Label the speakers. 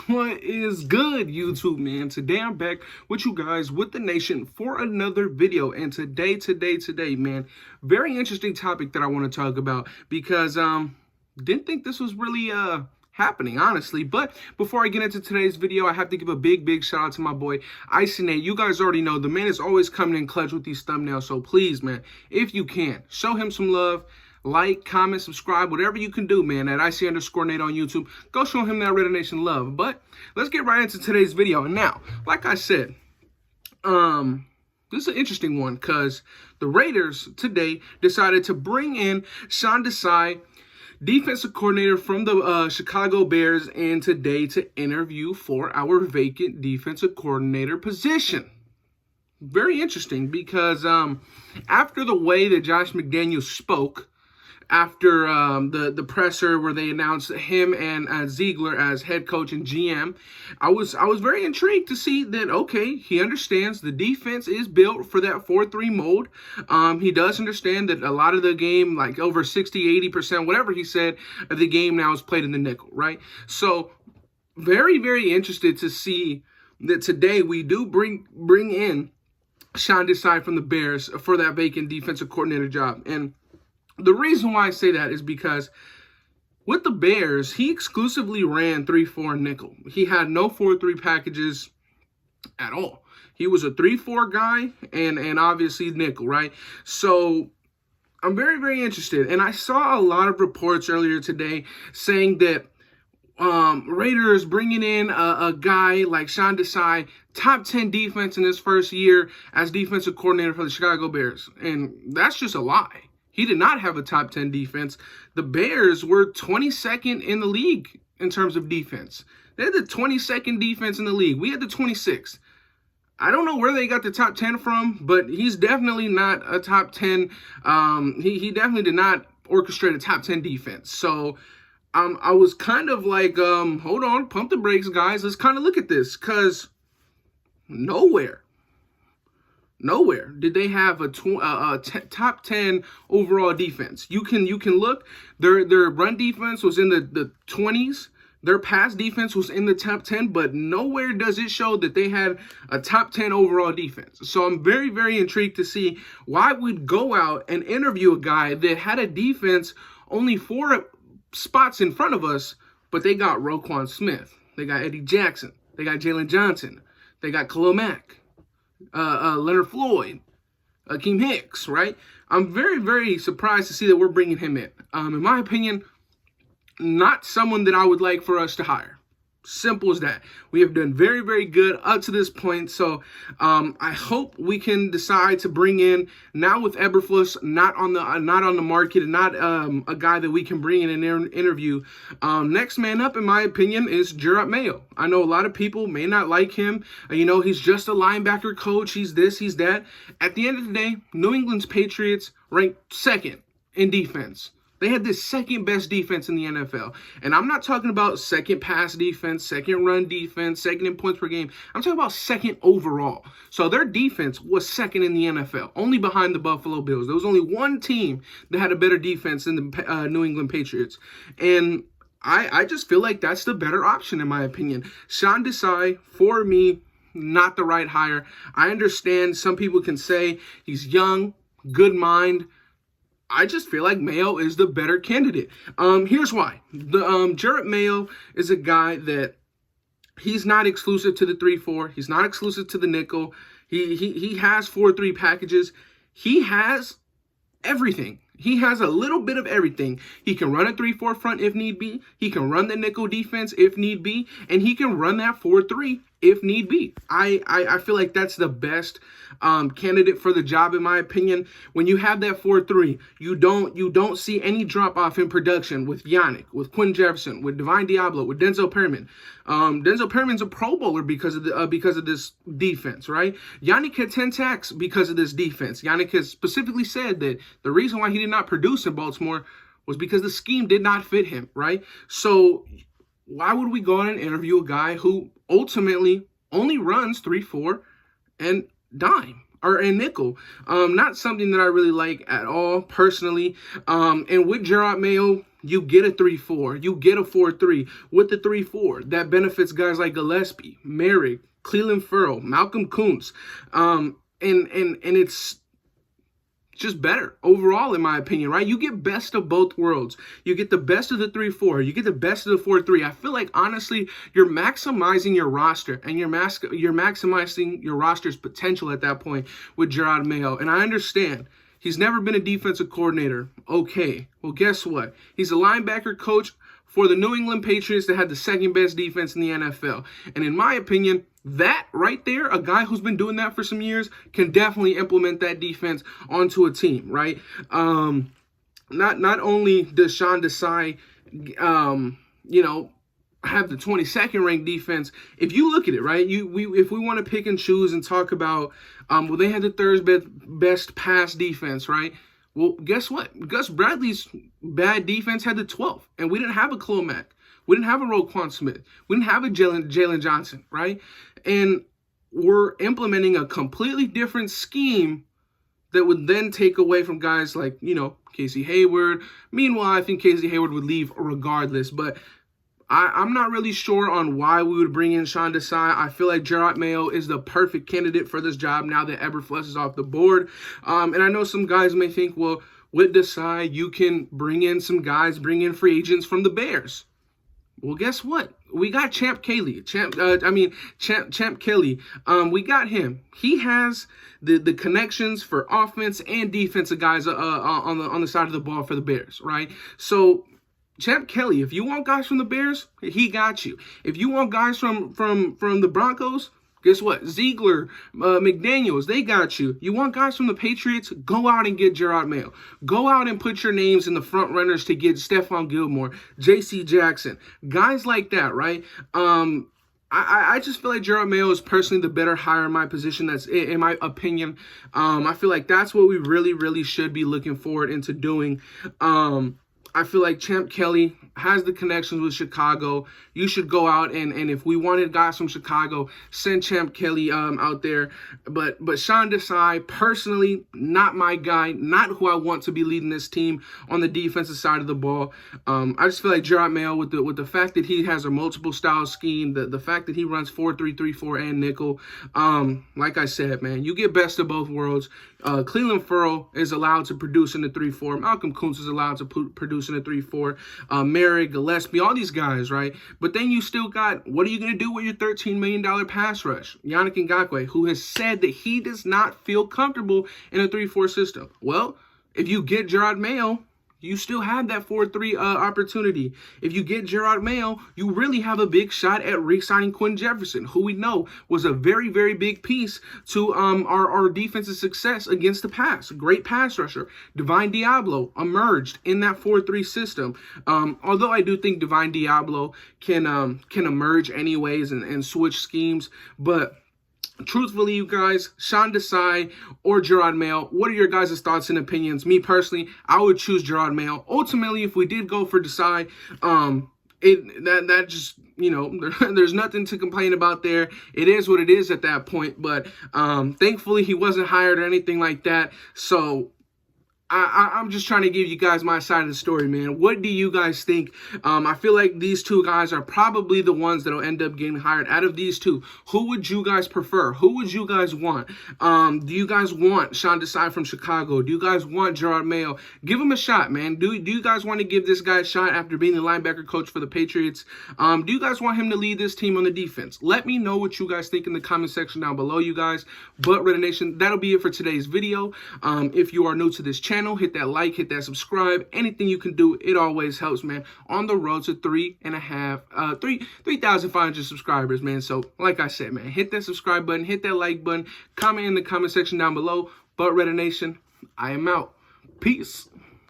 Speaker 1: What is good, YouTube, man? Today I'm back with you guys, with the nation, for another video. And today, man, very interesting topic that I want to talk about because didn't think this was really happening, honestly. But before I get into today's video, I have to give a big shout out to my boy Icy Nate. You guys already know the man is always coming in clutch with these thumbnails. So please, man, if you can, show him some love. Like, comment, subscribe, whatever you can do, man, at IC_Nate on YouTube. Go show him that Raider Nation love. But let's get right into today's video. And now, like I said, this is an interesting one because the Raiders today decided to bring in Sean Desai, defensive coordinator from the Chicago Bears, in today to interview for our vacant defensive coordinator position. Very interesting because after the way that Josh McDaniels spoke, after the presser where they announced him and Ziegler as head coach and GM, I was very intrigued to see that, okay, he understands the defense is built for that 4-3 mode. He does understand that a lot of the game, like over 60-80%, whatever he said, of the game now is played in the nickel, right? So very interested to see that today we do bring in Sean Desai from the Bears for that vacant defensive coordinator job. And the reason why I say that is because with the Bears, he exclusively ran 3-4 nickel. He had no 4-3 packages at all. He was a 3-4 guy and obviously nickel, right? So I'm very interested. And I saw a lot of reports earlier today saying that Raiders bringing in a guy like Sean Desai, top 10 defense in his first year as defensive coordinator for the Chicago Bears. And that's just a lie. He did not have a top 10 defense. The Bears were 22nd in the league in terms of defense. They had the 22nd defense in the league. We had the 26th. I don't know where they got the top 10 from, but he's definitely not a top 10. He definitely did not orchestrate a top 10 defense. So I was kind of like, hold on, pump the brakes, guys. Let's kind of look at this, because nowhere did they have a top 10 overall defense. You can look. Their run defense was in the 20s. Their pass defense was in the top 10, but nowhere does it show that they had a top 10 overall defense. So I'm very intrigued to see why we'd go out and interview a guy that had a defense only 4 spots in front of us, but they got Roquan Smith, they got Eddie Jackson, they got Jalen Johnson, they got Khalil Mack, Leonard Floyd, Akeem Hicks, right? I'm very surprised to see that we're bringing him in. In my opinion, not someone that I would like for us to hire. Simple as that. We have done very good up to this point. So I hope we can decide to bring in, now with Eberflus not on the market and not a guy that we can bring in and interview. Next man up, in my opinion, is Jerod Mayo. I know a lot of people may not like him. He's just a linebacker coach. He's this, he's that. At the end of the day, New England's Patriots ranked 2nd in defense. They had the 2nd best defense in the NFL. And I'm not talking about 2nd pass defense, 2nd run defense, 2nd in points per game. I'm talking about 2nd overall. So their defense was 2nd in the NFL, only behind the Buffalo Bills. There was only one team that had a better defense than the New England Patriots. And I just feel like that's the better option, in my opinion. Sean Desai, for me, not the right hire. I understand some people can say he's young, good mind. I just feel like Mayo is the better candidate. Here's why. Jerod Mayo is a guy that he's not exclusive to the 3-4. He's not exclusive to the nickel. He has 4-3 packages. He has everything. He has a little bit of everything. He can run a 3-4 front if need be. He can run the nickel defense if need be. And he can run that 4-3 if need be. I feel like that's the best candidate for the job, in my opinion. When you have that 4-3, you don't see any drop off in production with Yannick, with Quinn Jefferson, with Divine Diablo, with Denzel Perryman. Denzel Perryman's a Pro Bowler because of this defense, right? Yannick had 10 sacks because of this defense. Yannick has specifically said that the reason why he did not produce in Baltimore was because the scheme did not fit him, right? So why would we go on and interview a guy who ultimately only runs 3-4 and dime or a nickel? Not something that I really like at all, personally. And with Jerod Mayo, you get a 3-4, you get a 4-3 with the 3-4 that benefits guys like Gillespie, Merrick, Clelin Ferrell, Malcolm Kuntz, and it's just better overall, in my opinion, right? You get best of both worlds. You get the best of the 3-4. You get the best of the 4-3. I feel like, honestly, you're maximizing your roster, and you're maximizing your roster's potential at that point with Jerod Mayo. And I understand he's never been a defensive coordinator. Okay, well, guess what? He's a linebacker coach for the New England Patriots that had the second best defense in the NFL. And in my opinion, that right there, a guy who's been doing that for some years, can definitely implement that defense onto a team, right? Not only does Sean Desai, have the 22nd ranked defense. If you look at it, right, if we want to pick and choose and talk about, well, they had the third best pass defense, right? Well, guess what? Gus Bradley's bad defense had the 12th, and we didn't have a Khalil Mack. We didn't have a Roquan Smith. We didn't have a Jalen Johnson, right? And we're implementing a completely different scheme that would then take away from guys like, Casey Hayward. Meanwhile, I think Casey Hayward would leave regardless, but I'm not really sure on why we would bring in Sean Desai. I feel like Jerod Mayo is the perfect candidate for this job now that Eberflus is off the board. And I know some guys may think, well, with Desai, you can bring in some guys, bring in free agents from the Bears. Well, guess what? We got Champ Kelly. Champ Kelly. We got him. He has the connections for offense and defensive guys on the side of the ball for the Bears, right? So Champ Kelly, if you want guys from the Bears, he got you. If you want guys from the Broncos, guess what? Ziegler, McDaniels, they got you. You want guys from the Patriots? Go out and get Jerod Mayo. Go out and put your names in the front runners to get Stephon Gilmore, J.C. Jackson, guys like that, right? I just feel like Jerod Mayo is personally the better hire in my position. That's in my opinion. I feel like that's what we really, really should be looking forward into doing. I feel like Champ Kelly has the connections with Chicago. You should go out and if we wanted guys from Chicago, send Champ Kelly out there. But Sean Desai, personally, not my guy, not who I want to be leading this team on the defensive side of the ball. I just feel like Jerod Mayo, with the fact that he has a multiple style scheme, the fact that he runs 4-3-3-4 and nickel, like I said, man, you get best of both worlds. Clelin Ferrell is allowed to produce in the 3-4. Malcolm Kuntz is allowed to produce in the 3-4. Merrick, Gillespie, all these guys, right? But then you still got, what are you going to do with your $13 million pass rush? Yannick Ngakoue, who has said that he does not feel comfortable in a 3-4 system. Well, if you get Jerod Mayo, you still have that 4-3 opportunity. If you get Jerod Mayo, you really have a big shot at re-signing Quinn Jefferson, who we know was a very, very big piece to our defensive success against the pass. Great pass rusher. Divine Diablo emerged in that 4-3 system. Although I do think Divine Diablo can emerge anyways and switch schemes, but truthfully, you guys, Sean Desai or Jerod Mayo, what are your guys' thoughts and opinions? Me personally, I would choose Jerod Mayo. Ultimately, if we did go for Desai, that just, there's nothing to complain about there. It is what it is at that point. But thankfully, he wasn't hired or anything like that. So I'm just trying to give you guys my side of the story, man. What do you guys think? I feel like these two guys are probably the ones that will end up getting hired. Out of these two, who would you guys prefer? Who would you guys want? Do you guys want Sean Desai from Chicago? Do you guys want Jerod Mayo? Give him a shot, man. Do you guys want to give this guy a shot after being the linebacker coach for the Patriots? Do you guys want him to lead this team on the defense? Let me know what you guys think in the comment section down below, you guys. But Raider Nation, that'll be it for today's video. If you are new to this channel, hit that like, hit that subscribe. Anything you can do, it always helps, man. On the road to 3,500 subscribers, man. So, like I said, man, hit that subscribe button, hit that like button, comment in the comment section down below. But Raider Nation, I am out. Peace.